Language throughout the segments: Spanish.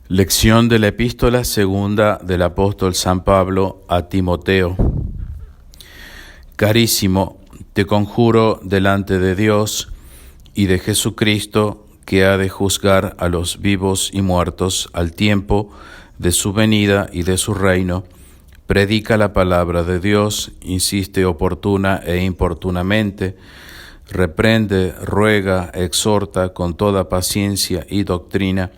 Lección de la Epístola segunda del apóstol San Pablo a Timoteo. Carísimo, te conjuro delante de Dios y de Jesucristo, que ha de juzgar a los vivos y muertos al tiempo de su venida y de su reino, predica la palabra de Dios, insiste oportuna e importunamente, reprende, ruega, exhorta con toda paciencia y doctrina,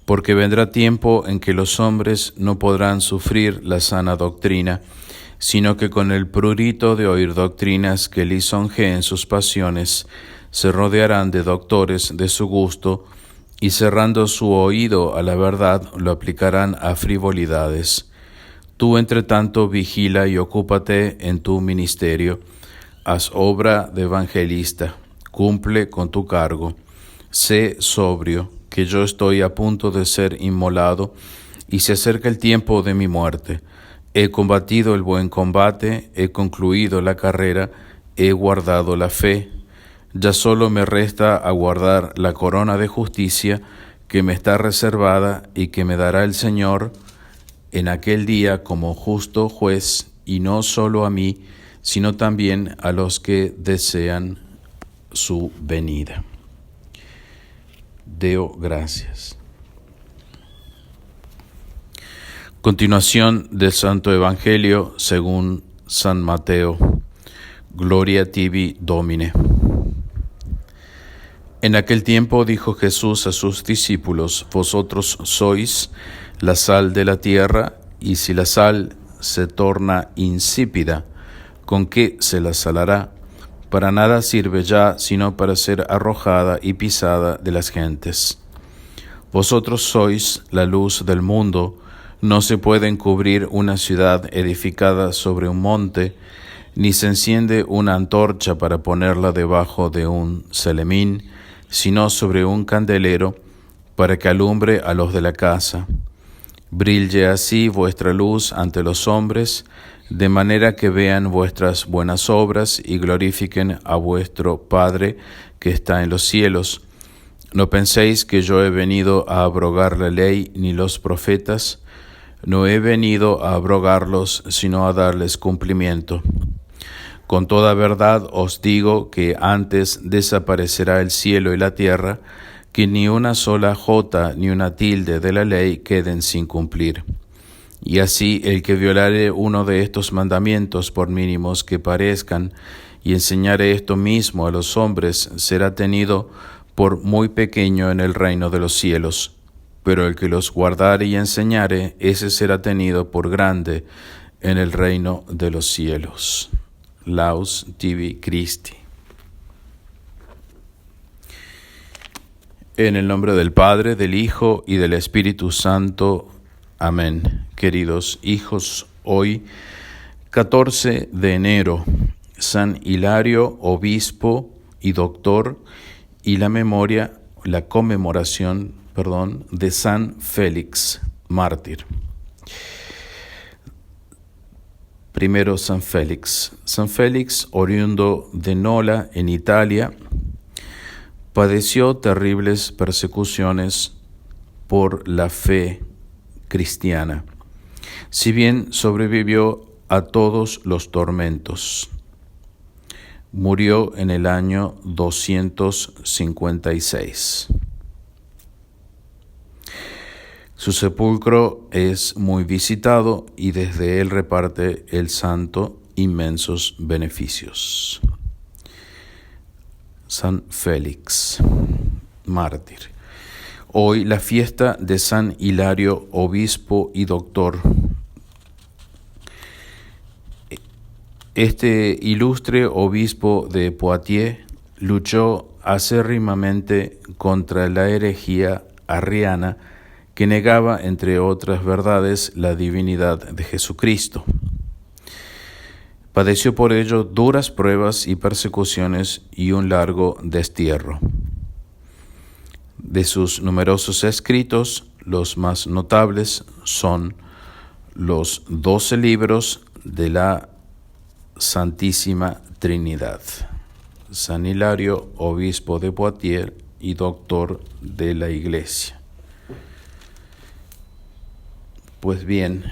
porque vendrá tiempo en que los hombres no podrán sufrir la sana doctrina, sino que con el prurito de oír doctrinas que lisonjeen sus pasiones, se rodearán de doctores de su gusto, y cerrando su oído a la verdad, lo aplicarán a frivolidades. Tú, entre tanto, vigila y ocúpate en tu ministerio. Haz obra de evangelista, cumple con tu cargo, sé sobrio, que yo estoy a punto de ser inmolado y se acerca el tiempo de mi muerte. He combatido el buen combate, he concluido la carrera, he guardado la fe. Ya solo me resta aguardar la corona de justicia que me está reservada y que me dará el Señor en aquel día como justo juez, y no solo a mí, sino también a los que desean su venida. Deo gracias. Continuación del Santo Evangelio según San Mateo. Gloria tibi, Domine. En aquel tiempo dijo Jesús a sus discípulos: Vosotros sois la sal de la tierra, y si la sal se torna insípida, ¿con qué se la salará? Para nada sirve ya, sino para ser arrojada y pisada de las gentes. Vosotros sois la luz del mundo. No se puede encubrir una ciudad edificada sobre un monte, ni se enciende una antorcha para ponerla debajo de un celemín, sino sobre un candelero, para que alumbre a los de la casa. Brille así vuestra luz ante los hombres, de manera que vean vuestras buenas obras y glorifiquen a vuestro Padre que está en los cielos. No penséis que yo he venido a abrogar la ley ni los profetas. No he venido a abrogarlos, sino a darles cumplimiento. Con toda verdad os digo que antes desaparecerá el cielo y la tierra, que ni una sola jota ni una tilde de la ley queden sin cumplir. Y así el que violare uno de estos mandamientos, por mínimos que parezcan, y enseñare esto mismo a los hombres, será tenido por muy pequeño en el reino de los cielos. Pero el que los guardare y enseñare, ese será tenido por grande en el reino de los cielos. Laus tibi Christi. En el nombre del Padre, del Hijo y del Espíritu Santo. Amén. Queridos hijos, hoy, 14 de enero, San Hilario, obispo y doctor, y la conmemoración de San Félix, mártir. Primero, San Félix. San Félix, oriundo de Nola, en Italia, padeció terribles persecuciones por la fe cristiana, si bien sobrevivió a todos los tormentos. Murió en el año 256. Su sepulcro es muy visitado y desde él reparte el santo inmensos beneficios. San Félix, mártir. Hoy la fiesta de San Hilario, obispo y doctor. Este ilustre obispo de Poitiers luchó acérrimamente contra la herejía arriana que negaba, entre otras verdades, la divinidad de Jesucristo. Padeció por ello duras pruebas y persecuciones y un largo destierro. De sus numerosos escritos, los más notables son los 12 libros de la Santísima Trinidad. San Hilario, obispo de Poitiers y doctor de la Iglesia. Pues bien,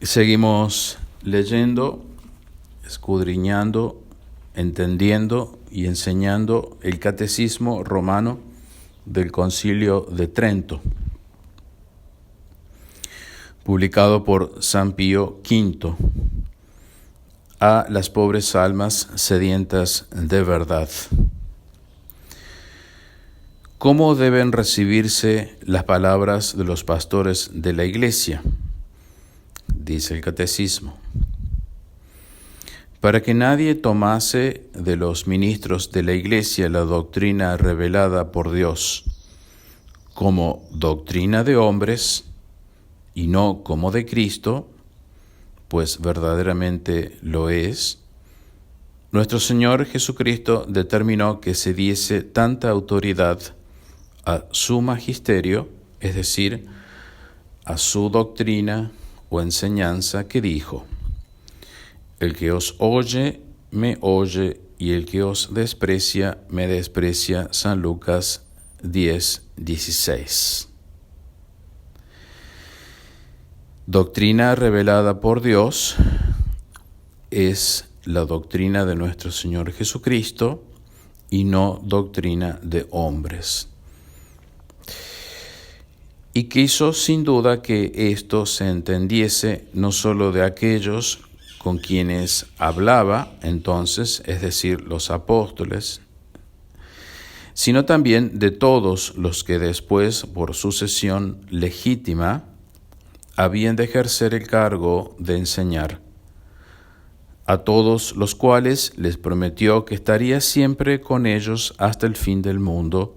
seguimos leyendo, escudriñando, entendiendo y enseñando el Catecismo Romano del Concilio de Trento, publicado por San Pío V, a las pobres almas sedientas de verdad. ¿Cómo deben recibirse las palabras de los pastores de la Iglesia? Dice el Catecismo. Para que nadie tomase de los ministros de la Iglesia la doctrina revelada por Dios como doctrina de hombres y no como de Cristo, pues verdaderamente lo es, nuestro Señor Jesucristo determinó que se diese tanta autoridad a su magisterio, es decir, a su doctrina o enseñanza, que dijo: el que os oye, me oye, y el que os desprecia, me desprecia. San Lucas 10:16. Doctrina revelada por Dios es la doctrina de nuestro Señor Jesucristo y no doctrina de hombres. Y quiso sin duda que esto se entendiese no solo de aquellos con quienes hablaba entonces, es decir, los apóstoles, sino también de todos los que después, por sucesión legítima, habían de ejercer el cargo de enseñar, a todos los cuales les prometió que estaría siempre con ellos hasta el fin del mundo,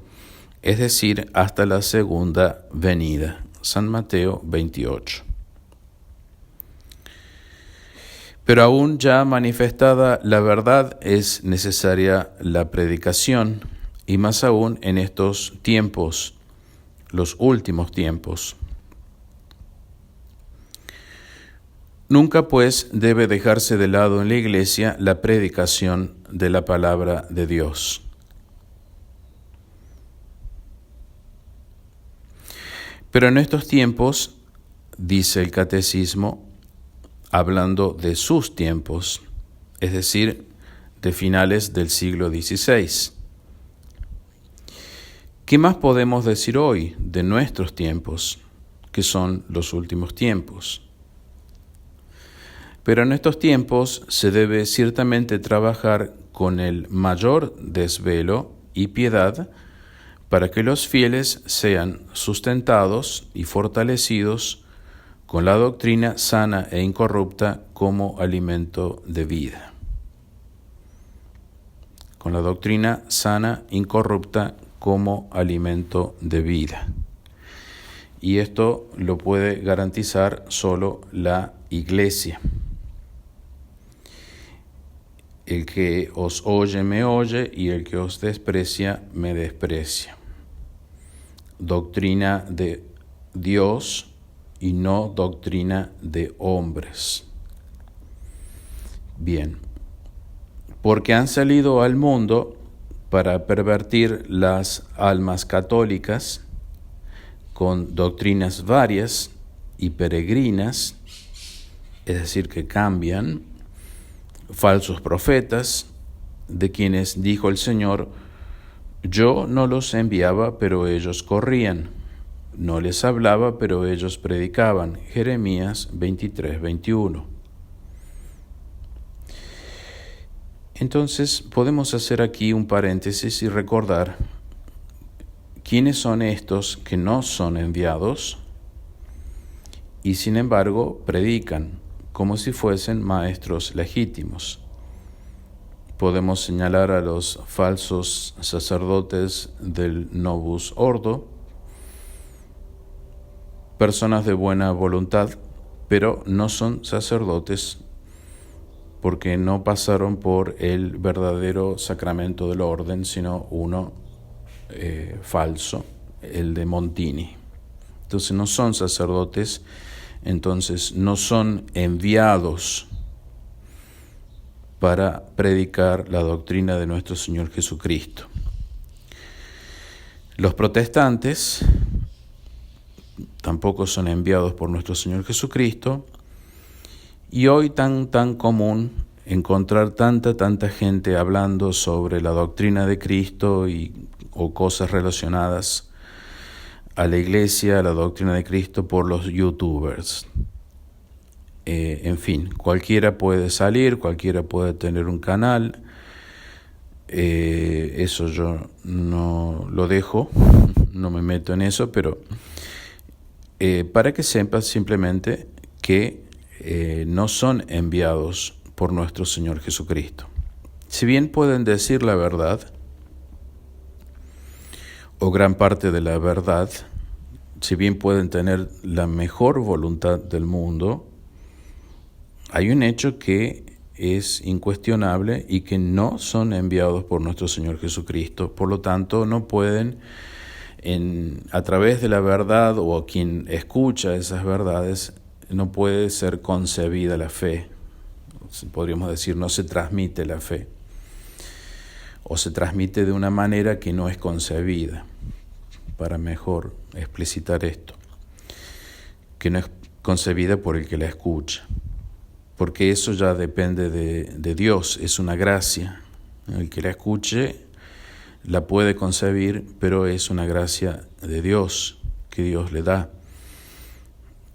es decir, hasta la segunda venida. San Mateo 28. Pero aún ya manifestada la verdad, es necesaria la predicación, y más aún en estos tiempos, los últimos tiempos. Nunca, pues, debe dejarse de lado en la Iglesia la predicación de la palabra de Dios. Pero en estos tiempos, dice el Catecismo, hablando de sus tiempos, es decir, de finales del siglo XVI. ¿Qué más podemos decir hoy de nuestros tiempos, que son los últimos tiempos? Pero en estos tiempos se debe ciertamente trabajar con el mayor desvelo y piedad para que los fieles sean sustentados y fortalecidos con la doctrina sana e incorrupta como alimento de vida. Con la doctrina sana, incorrupta como alimento de vida. Y esto lo puede garantizar solo la Iglesia. El que os oye, me oye, y el que os desprecia, me desprecia. Doctrina de Dios y no doctrina de hombres. Bien, porque han salido al mundo para pervertir las almas católicas con doctrinas varias y peregrinas, es decir, que cambian, falsos profetas, de quienes dijo el Señor: yo no los enviaba, pero ellos corrían, no les hablaba, pero ellos predicaban. Jeremías 23:21. Entonces podemos hacer aquí un paréntesis y recordar quiénes son estos que no son enviados y sin embargo predican como si fuesen maestros legítimos. Podemos señalar a los falsos sacerdotes del Novus Ordo, personas de buena voluntad, pero no son sacerdotes porque no pasaron por el verdadero sacramento del orden, sino uno falso, el de Montini. Entonces no son sacerdotes, entonces no son enviados para predicar la doctrina de nuestro Señor Jesucristo. Los protestantes tampoco son enviados por nuestro Señor Jesucristo, y hoy tan común encontrar tanta gente hablando sobre la doctrina de Cristo o cosas relacionadas a la iglesia, a la doctrina de Cristo, por los youtubers. En fin, cualquiera puede salir, cualquiera puede tener un canal. Eso yo no lo dejo, no me meto en eso, pero para que sepas simplemente que no son enviados por nuestro Señor Jesucristo. Si bien pueden decir la verdad, o gran parte de la verdad, si bien pueden tener la mejor voluntad del mundo, hay un hecho que es incuestionable y que no son enviados por nuestro Señor Jesucristo. Por lo tanto, no pueden, a través de la verdad o a quien escucha esas verdades, no puede ser concebida la fe. Podríamos decir, no se transmite la fe, o se transmite de una manera que no es concebida, para mejor explicitar esto, que no es concebida por el que la escucha, porque eso ya depende de Dios, es una gracia. El que la escuche la puede concebir, pero es una gracia de Dios, que Dios le da,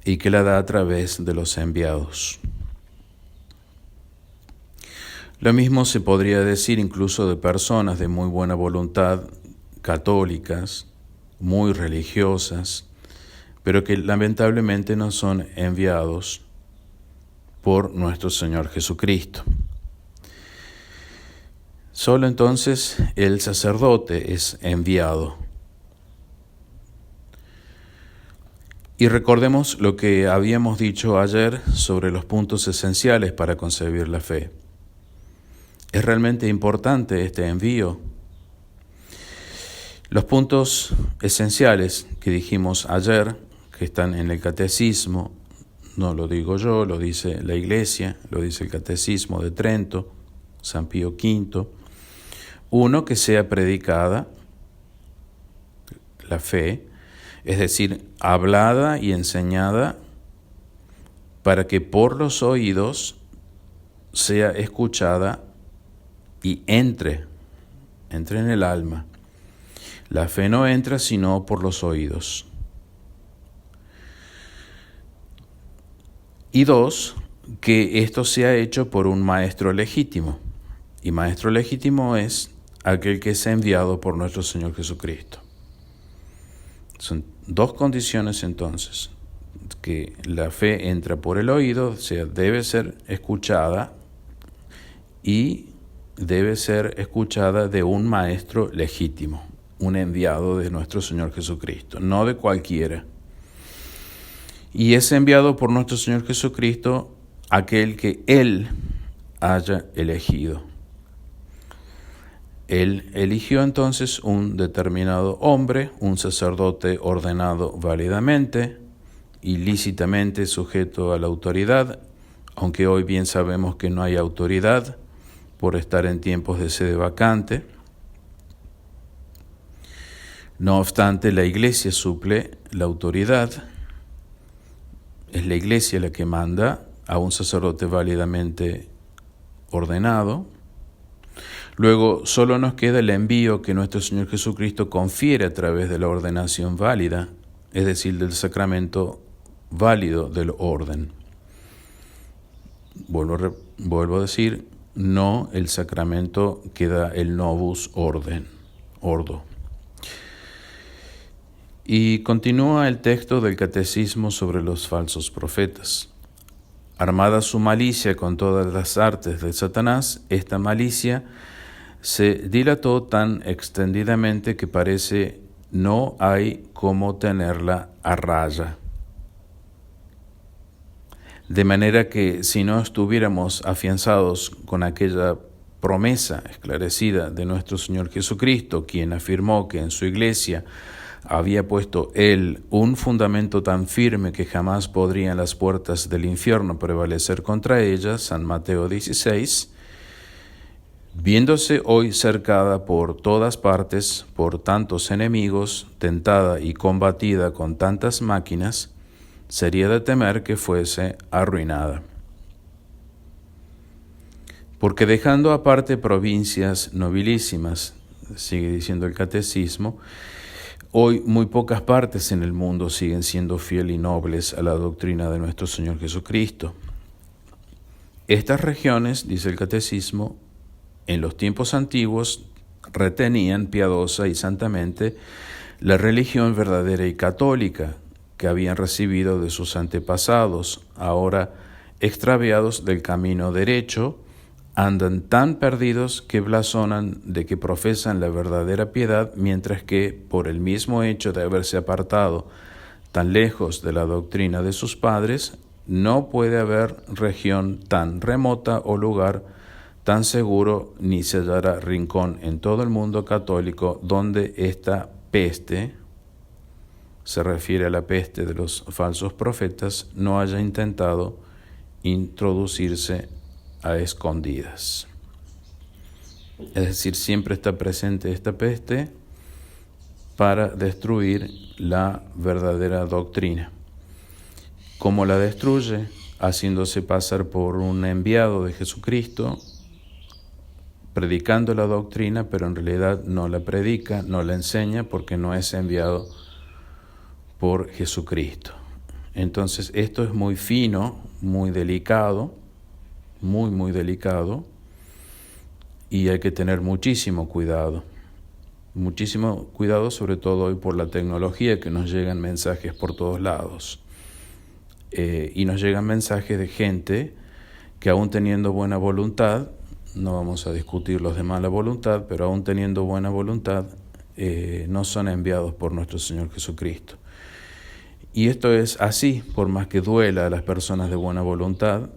y que la da a través de los enviados. Lo mismo se podría decir incluso de personas de muy buena voluntad, católicas, muy religiosas, pero que lamentablemente no son enviados por nuestro Señor Jesucristo. Solo entonces el sacerdote es enviado. Y recordemos lo que habíamos dicho ayer sobre los puntos esenciales para concebir la fe. ¿Es realmente importante este envío? Los puntos esenciales que dijimos ayer, que están en el catecismo, no lo digo yo, lo dice la Iglesia, lo dice el Catecismo de Trento, San Pío V. Uno, que sea predicada la fe, es decir, hablada y enseñada para que por los oídos sea escuchada y entre en el alma. La fe no entra sino por los oídos. Y dos, que esto sea hecho por un maestro legítimo. Y maestro legítimo es aquel que es enviado por nuestro Señor Jesucristo. Son dos condiciones entonces, que la fe entra por el oído, o sea, debe ser escuchada y debe ser escuchada de un maestro legítimo, un enviado de nuestro Señor Jesucristo, no de cualquiera. Y es enviado por nuestro Señor Jesucristo aquel que Él haya elegido. Él eligió entonces un determinado hombre, un sacerdote ordenado válidamente y lícitamente sujeto a la autoridad, aunque hoy bien sabemos que no hay autoridad por estar en tiempos de sede vacante. No obstante, la Iglesia suple la autoridad. Es la Iglesia la que manda a un sacerdote válidamente ordenado. Luego, solo nos queda el envío que nuestro Señor Jesucristo confiere a través de la ordenación válida, es decir, del sacramento válido del orden. Vuelvo a decir, no el sacramento que da el novus ordo. Y continúa el texto del Catecismo sobre los falsos profetas. Armada su malicia con todas las artes de Satanás, esta malicia se dilató tan extendidamente que parece no hay cómo tenerla a raya. De manera que si no estuviéramos afianzados con aquella promesa esclarecida de nuestro Señor Jesucristo, quien afirmó que en su iglesia había puesto Él un fundamento tan firme que jamás podrían las puertas del infierno prevalecer contra ella, San Mateo 16, Viéndose hoy cercada por todas partes por tantos enemigos, tentada y combatida con tantas máquinas, sería de temer que fuese arruinada. Porque dejando aparte provincias nobilísimas, sigue diciendo el catecismo, hoy muy pocas partes en el mundo siguen siendo fieles y nobles a la doctrina de nuestro Señor Jesucristo. Estas regiones, dice el catecismo, en los tiempos antiguos retenían piadosa y santamente la religión verdadera y católica que habían recibido de sus antepasados, ahora extraviados del camino derecho, andan tan perdidos que blasonan de que profesan la verdadera piedad, mientras que, por el mismo hecho de haberse apartado tan lejos de la doctrina de sus padres, no puede haber región tan remota o lugar tan seguro, ni se hallará rincón en todo el mundo católico donde esta peste, se refiere a la peste de los falsos profetas, no haya intentado introducirse a escondidas. Es decir, siempre está presente esta peste para destruir la verdadera doctrina. ¿Cómo la destruye? Haciéndose pasar por un enviado de Jesucristo, predicando la doctrina, pero en realidad no la predica, no la enseña, porque no es enviado por Jesucristo. Entonces, esto es muy fino, muy delicado, muy delicado, y hay que tener muchísimo cuidado sobre todo hoy por la tecnología, que nos llegan mensajes por todos lados, y nos llegan mensajes de gente que aún teniendo buena voluntad, no vamos a discutir los de mala voluntad, pero aún teniendo buena voluntad, no son enviados por nuestro Señor Jesucristo. Y esto es así, por más que duela a las personas de buena voluntad,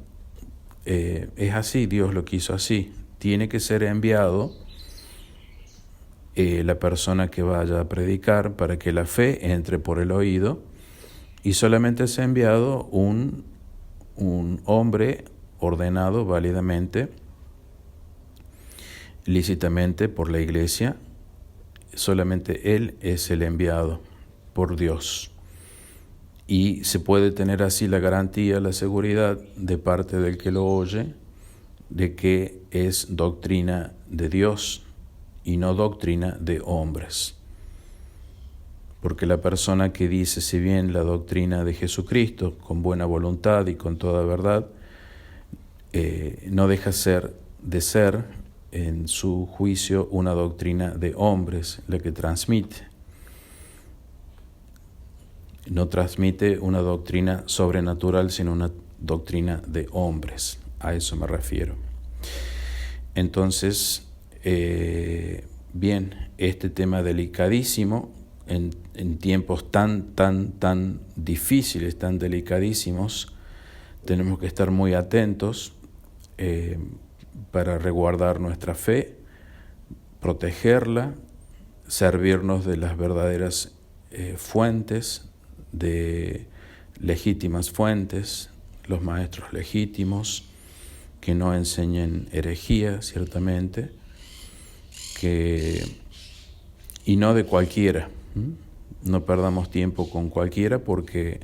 es así, Dios lo quiso así. Tiene que ser enviado la persona que vaya a predicar para que la fe entre por el oído, y solamente es enviado un hombre ordenado válidamente, lícitamente por la Iglesia. Solamente él es el enviado por Dios. Y se puede tener así la garantía, la seguridad de parte del que lo oye, de que es doctrina de Dios y no doctrina de hombres. Porque la persona que dice, si bien la doctrina de Jesucristo, con buena voluntad y con toda verdad, no deja de ser en su juicio una doctrina de hombres la que transmite. No transmite una doctrina sobrenatural, sino una doctrina de hombres. A eso me refiero. Entonces, bien, este tema delicadísimo, en tiempos tan difíciles, tan delicadísimos, tenemos que estar muy atentos para resguardar nuestra fe, protegerla, servirnos de las verdaderas fuentes, de legítimas fuentes, los maestros legítimos, que no enseñen herejía, ciertamente, y no de cualquiera. No perdamos tiempo con cualquiera, porque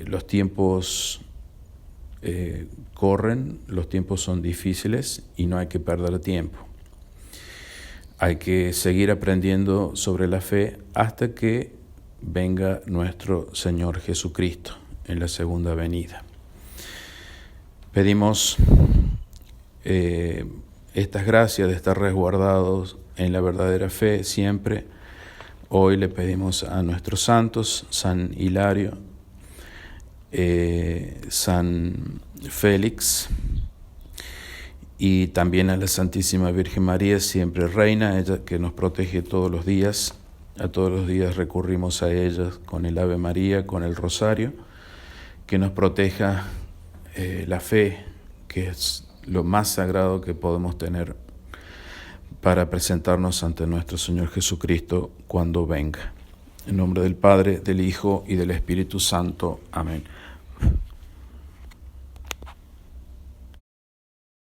los tiempos corren, los tiempos son difíciles y no hay que perder tiempo. Hay que seguir aprendiendo sobre la fe hasta que venga nuestro Señor Jesucristo en la segunda venida. Pedimos estas gracias de estar resguardados en la verdadera fe siempre. Hoy le pedimos a nuestros santos, San Hilario, San Félix, y también a la Santísima Virgen María, siempre Reina, ella que nos protege todos los días. A todos los días recurrimos a ella con el Ave María, con el Rosario, que nos proteja la fe, que es lo más sagrado que podemos tener para presentarnos ante nuestro Señor Jesucristo cuando venga. En nombre del Padre, del Hijo y del Espíritu Santo. Amén.